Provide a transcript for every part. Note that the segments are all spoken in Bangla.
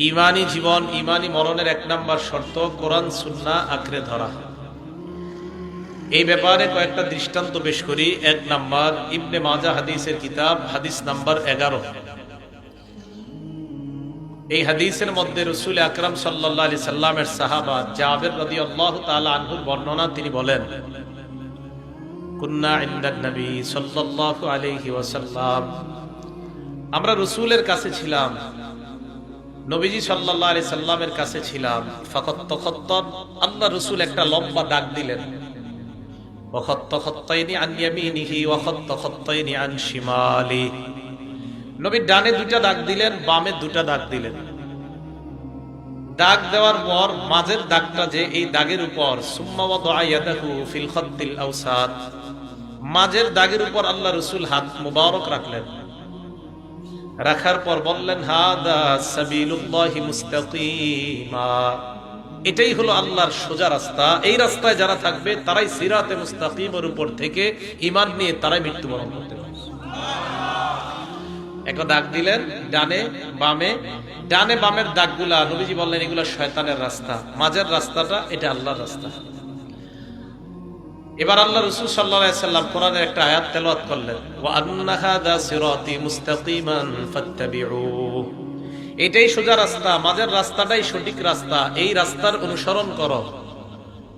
ঈমানী জীবন, ঈমানী মরণের এক নাম্বার শর্ত কোরআন সুন্নাহ আঁকড়ে ধরা। এই ব্যাপারে কয়েকটা দৃষ্টান্ত পেশ করি। এক নাম্বার, ইবনে মাজাহ হাদিসের কিতাব, হাদিস নাম্বার 11। এই হাদিসের মধ্যে রাসূল আকরাম সাল্লাল্লাহু আলাইহি সাল্লামের সাহাবা জাবের রাদিয়াল্লাহু তাআলা আনহুর বর্ণনা। তিনি বলেন, কুন্না ইনদান নবী সাল্লাল্লাহু আলাইহি ওয়াসাল্লাম, আমরা রাসূলের কাছে ছিলাম, নবীজি সাল্লাল্লাহু আলাইহি সাল্লামের কাছে ছিলাম। ফাকাত খাত্তান, আল্লাহ রাসূল একটা লম্বা দাগ দিলেন। ওয়া খাত্ত খাত্তাইনি আন ইয়ামিনিহি ওয়া খাত্ত খাত্তাইনি আন শিমালি, নবী ডানে দুটা দাগ দিলেন, বামে দুটা দাগ দিলেন। দাগ দেওয়ার পর মাঝের দাগটা যে, এই দাগের উপর সুম্মা ওয়াদাআ ইয়াদাহু ফিল খাত্তিল আওসাত, মাঝের দাগের উপর আল্লাহ রাসূল হাত মুবারক রাখলেন। রাখার পর বললেন, হাদা সাবিলুল্লাহি মুস্তাকিমা, এটাই হলো আল্লাহর সোজা রাস্তা। এই রাস্তায় যারা থাকবে তারাই সিরাতে মুস্তাকিমের উপর থেকে ঈমান নিয়ে তারাই মৃত্যুবরণ করতে পারবে। একটা দাগ দিলেন ডানে বামে, ডানে বামের দাগগুলা নবীজি বললেন এগুলা শয়তানের রাস্তা, মাঝের রাস্তাটা এটা আল্লাহর রাস্তা। এবার আল্লাহ রাসূল সাল্লাল্লাহু আলাইহি সাল্লাম কোরআনের একটা আয়াত তেলাওয়াত করলেন, ওয়া আন্না হাদা সিরাতি মুস্তাকিমান ফাত্তাবিউহু, এটাই সোজা রাস্তা, মাঝের রাস্তাটাই সঠিক রাস্তা, এই রাস্তার অনুসরণ করো।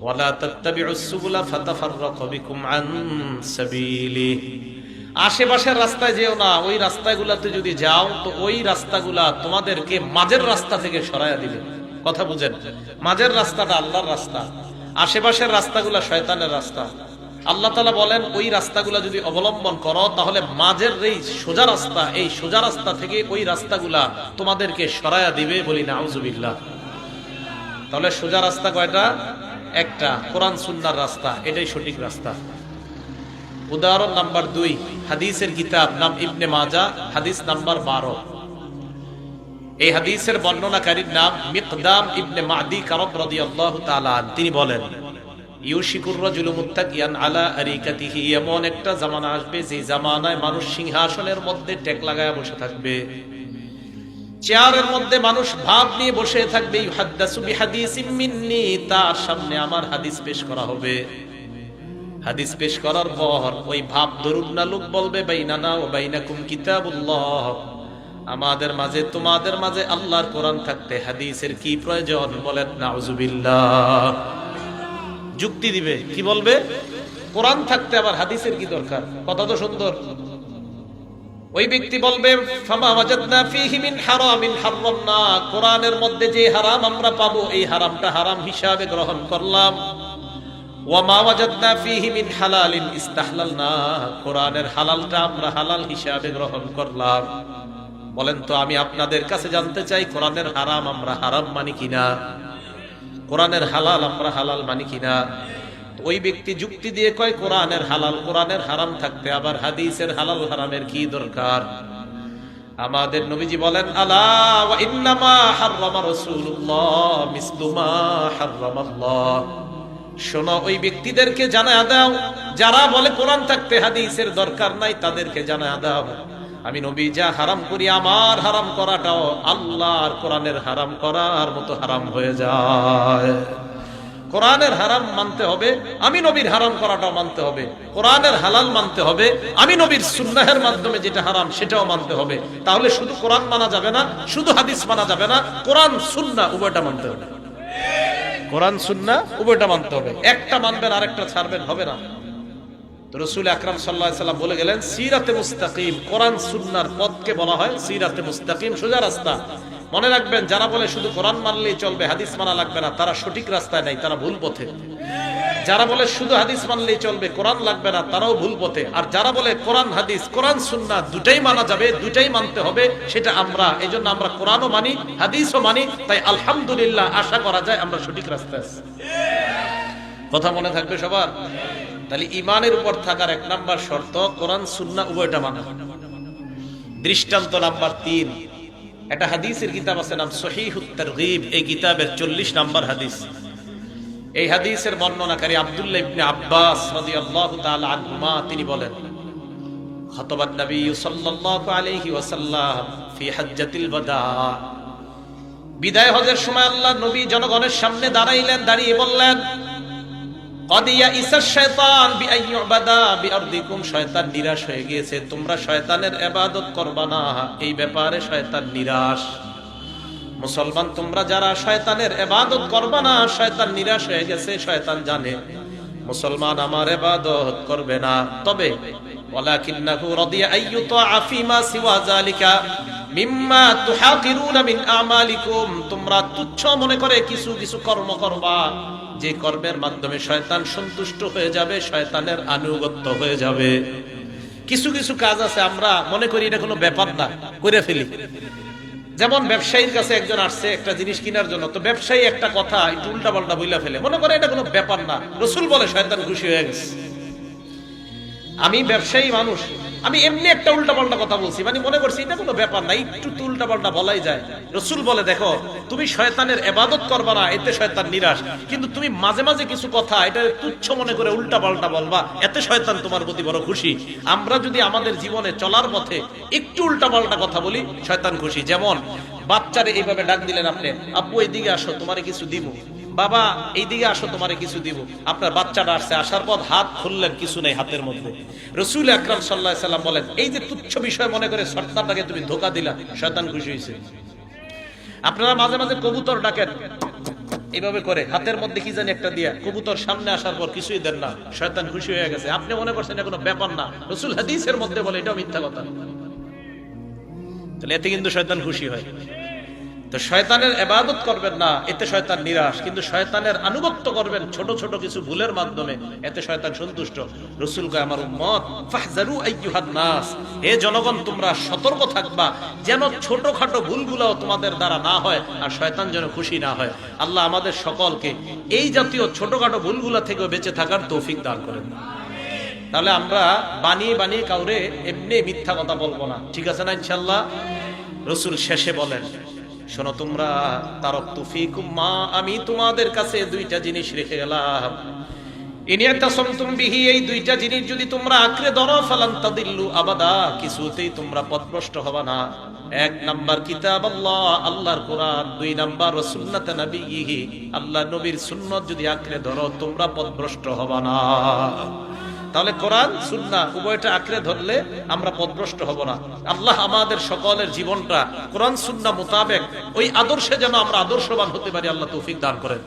ওয়ালা তাত্তাবিউস সুবুলা ফাতাফাররাকু বিকুম আন সাবিলি, আশেপাশের রাস্তায় যেও না, ওই রাস্তাগুলোতে যদি যাও তো ওই রাস্তাগুলা তোমাদেরকে মাঝের রাস্তা থেকে সরাইয়া দিবে। কথা বুঝেন, মাঝের রাস্তাটা আল্লাহর রাস্তা, আশেপাশের রাস্তাগুলা শয়তানের রাস্তা। আল্লাহ তাআলা বলেন ওই রাস্তাগুলা যদি অবলম্বন করো তাহলে মাঝের এই সোজা রাস্তা, এই সোজা রাস্তা থেকে ওই রাস্তাগুলা তোমাদেরকে সরাইয়া দিবে। বলি নাউজুবিল্লাহ। তাহলে সোজা রাস্তা কয়টা? একটা, কোরআন সুন্নাহর রাস্তা, এটাই সঠিক রাস্তা। উদাহরণ নাম্বার 2, হাদিসের কিতাব, নাম ইবনে মাজাহ, হাদিস নাম্বার 12। এই হাদিসের বর্ণনাকারীর নাম মিকদাম ইবনে মাদি কারব রাদিয়াল্লাহু তাআলা। তিনি বলেন, ইউশিকুর রাজুলু মুত্তাকিয়ান আলা আরিকাতিহি, এমন একটা জামানা আসবে যে জামানায় মানুষ সিংহাসনের মধ্যে টেক লাগায়া বসে থাকবে, চেয়ারের মধ্যে মানুষ ভাব নিয়ে বসে থাকবে। ইউহাদ্দাসু বিহাদিসিম মিন্নি, তার সামনে আমার হাদিস পেশ করা হবে। হাদিস পেশ করার পর ওই ভাব দরুদ না লোক বলবে, বাইনানা ওয়া বাইনাকুম কিতাবুল্লাহ, আমাদের মাঝে তোমাদের মাঝে আল্লাহর কোরআন থাকতে হাদিসের কি প্রয়োজন? বলেন নাউজুবিল্লাহ। যুক্তি দিবে, কি বলবে? কোরআন থাকতে আবার হাদিসের কি দরকার? কথা তো সুন্দর। ওই ব্যক্তি বলবে, ফামা ওয়াজাদনা ফীহি মিন হারামিন হারামনা, কোরআনের মধ্যে যে হারাম আমরা পাবো এই হারামটা হারাম হিসাবে গ্রহণ করলাম। ওয়া মা ওয়াজাদনা ফীহি মিন হালালিন ইস্তাহলালনা, কোরআনের হালালটা আমরা হালাল হিসাবে গ্রহণ করলাম। বলেন তো, আমি আপনাদের কাছে জানতে চাই, কোরআনের হারাম আমরা হারাম মানি কিনা? কোরআনের হালাল আমরা হালাল মানি কিনা? ওই ব্যক্তি যুক্তি দিয়ে কয়, কোরআনের হালাল কোরআনের হারাম থাকতে আবার হাদিসের হালাল হারামের কি দরকার? আমাদের নবীজি বলেন, আলা ওয়া ইন্নামা হাররামা রাসূলুল্লাহ মিসলু মা হাররামাল্লাহ, শোনো ওই ব্যক্তিদেরকে জানায়া দাও যারা বলে কোরআন থাকতে হাদিসের দরকার নাই, তাদেরকে জানায়া দাও আমি নবী যা হারাম করি আমার হারাম করাটাও আল্লাহর কোরআনের হারাম করার মতো হারাম হয়ে যায়। কোরআনের হারাম মানতে হবে, আমি নবীর হারাম করাটাও মানতে হবে। কোরআনের হালাল মানতে হবে, আমি নবীর সুন্নাহের মাধ্যমে যেটা হারাম সেটাও মানতে হবে। তাহলে শুধু কোরআন মানা যাবে না, শুধু হাদিস মানা যাবে না, কোরআন সুন্নাহ উভয়টা মানতে হবে। কোরআন সুন্নাহ উভয়টা মানতে হবে, একটা মানবেন আরেকটা ছাড়বেন হবে না। তো রাসূল আকরাম সাল্লাল্লাহু আলাইহি সাল্লাম বলে গেলেন, সিরাতে মুস্তাকিম, কোরআন সুন্নাহর পথকে বলা হয় সিরাতে মুস্তাকিম, সোজা রাস্তা। মনে রাখবেন, যারা বলে শুধু কোরআন মানলেই চলবে হাদিস মানা লাগবে না, তারা সঠিক রাস্তায় নাই, তারা ভুল পথে। যারা বলে শুধু হাদিস মানলেই চলবে কোরআন লাগবে না, তারাও ভুল পথে। আর যারা বলে কোরআন হাদিস, কোরআন সুন্নাহ দুটাই মানা যাবে, দুটাই মানতে হবে, সেটা আমরা। এইজন্য আমরা কোরআনও মানি হাদিসও মানি। তাই আলহামদুলিল্লাহ, আশা করা যায় আমরা সঠিক রাস্তায় আছি। কথা মনে থাকবে সবার? তাহলে ঈমানের উপর থাকার এক নাম্বার শর্ত কোরআন সুন্নাহ উভয়টা মানা। দৃষ্টান্ত নাম্বার 3, একটা হাদিসের কিতাব আছে নাম সহিহুত তারগীব, এই কিতাবের 40 নাম্বার হাদিস। এই হাদিসের বর্ণনাকারী আব্দুল্লাহ ইবনে আব্বাস রাদিয়াল্লাহু তাআলা আনহুমা, তিনি বলেন, খাতাবান নবী সাল্লাল্লাহু আলাইহি ওয়াসাল্লাম ফি হাজ্জাতিল ওয়াদা, বিদায় হজের সময় আল্লাহ নবী জনগণের সামনে দাঁড়াইলেন, দাঁড়িয়ে বললেন, কদিয়া ইসা শয়তান বিআইয়ুবাদা বিআরদিকুম, শয়তান নিরাশ হয়ে গিয়েছে, তোমরা শয়তানের ইবাদত করবা না, এই ব্যাপারে শয়তান নিরাশ। মুসলমান তোমরা যারা শয়তানের ইবাদত করবা না, শয়তান নিরাশ হয়ে গেছে, শয়তান জানে মুসলমান আমার ইবাদত করবে না। তবে ওয়ালাকিন্নাহু রাদিয়া আইয়ুতা ফিমা সিওয়া যালিকা মিম্মা তুহাকিরুনা মিন আমালিকুম, তোমরা তুচ্ছ মনে করে কিছু কিছু কর্ম করবা, যে কর্মের মাধ্যমে শয়তান সন্তুষ্ট হয়ে যাবে, শয়তানের আনুগত্য হয়ে যাবে। কিছু কিছু কাজ আছে আমরা মনে করি এটা কোনো ব্যাপার না, করে ফেলি। যেমন ব্যবসায়ীর কাছে একজন আসছে একটা জিনিস কেনার জন্য, তো ব্যবসায়ী একটা কথা একটু উল্টা পাল্টা বইলা ফেলে, মনে করে এটা কোনো ব্যাপার না। রাসূল বলে শয়তান খুশি হয়ে গেছে। আমি ব্যবসায়ী মানুষ, আমি এমনি একটা উল্টা পাল্টা কথা বলছি, মানে মনে করছি এটা কোনো ব্যাপার না, একটু তো উল্টা পাল্টা বলাই যায়। রাসূল বলে দেখো, তুমি শয়তানের ইবাদত করবা না, এতে শয়তান নিরাশ, কিন্তু তুমি মাঝে মাঝে কিছু কথা এটা তুচ্ছ মনে করে উল্টা পাল্টা বলবা, এতে শয়তান তোমার প্রতি বড় খুশি। আমরা যদি আমাদের জীবনে চলার পথে একটু উল্টা পাল্টা কথা বলি, শয়তান খুশি। যেমন বাচ্চারে এইভাবে ডাক দিলেন আপনি, আব্বু এইদিকে আসো তোমারে কিছু দিব, বাবা এইদিকে আসো তোমারে কিছু দিব, আপনার বাচ্চাটা আসছে, আসার পর হাত খুললেন, কিছু নেই হাতের মধ্যে। রাসূল আকরাম সাল্লাল্লাহু আলাইহি সাল্লাম বলেন, এই যে তুচ্ছ বিষয় মনে করে সন্তানটাকে তুমি ধোঁকা দিলা, শয়তান খুশি হয়েছে। আপনারা মাঝে মাঝে কবুতর ডাকেন এইভাবে করে, হাতের মধ্যে কি জানি একটা দিয়া, কবুতর সামনে আসার পর কিছুই দেন না, শয়তান খুশি হয়ে গেছে। আপনি মনে করছেন এটা কোনো ব্যাপার না, রাসূল হাদিসের মধ্যে বলে এটাও মিথ্যা কথা। তাহলে এতে কিন্তু শয়তান খুশি হয়। তো শয়তানের ইবাদত করবেন না, এতে শয়তান নিরাশ, কিন্তু শয়তানের আনুগত্য করবেন ছোট ছোট কিছু ভুলের মাধ্যমে, এতে শয়তান সন্তুষ্ট। রাসূল কয়, আমার উম্মত ফাহজারু আইয়ুহান নাস, হে জনগণ তোমরা সতর্ক থাকবা, যেন ছোটখাটো ভুলগুলোও তোমাদের দ্বারা না হয়, আর শয়তান যেন খুশি না হয়। আল্লাহ আমাদের সকলকে এই জাতীয় ছোটখাটো ভুলগুলো থেকে বেঁচে থাকার তৌফিক দান করেন। তাহলে আমরা বানিয়ে বানিয়ে কাউরে এমনি মিথ্যা কথা বলবো না, ঠিক আছে না ইনশাআল্লাহ? রাসূল শেষে বলেন, শোনো তোমরা, তারাকতু ফীকুম মা, আমি তোমাদের কাছে দুইটা জিনিস রেখে গেলাম, ইনিয়াতাসামতুম বিহি, এই দুইটা জিনিস যদি তোমরা আঁকড়ে ধরো, ফালান তাদিল্লু আবাদা, কিছুতেই তোমরা পথভ্রষ্ট হবে না। এক নাম্বার কিতাব আল্লাহ, আল্লাহর কোরআন, দুই নাম্বার সুন্নাত নবিয়িহি, আল্লাহ নবীর সুন্নাত যদি আঁকড়ে ধরো, তোমরা পথভ্রষ্ট হবে না। তাহলে কোরআন সুন্নাহ উভয়টা আঁকড়ে ধরলে আমরা পথভ্রষ্ট হব না। আল্লাহ আমাদের সকলের জীবনটা কোরআন সুন্নাহ মোতাবেক ওই আদর্শে যেন আমরা আদর্শবান হতে পারি, আল্লাহ তৌফিক দান করেন।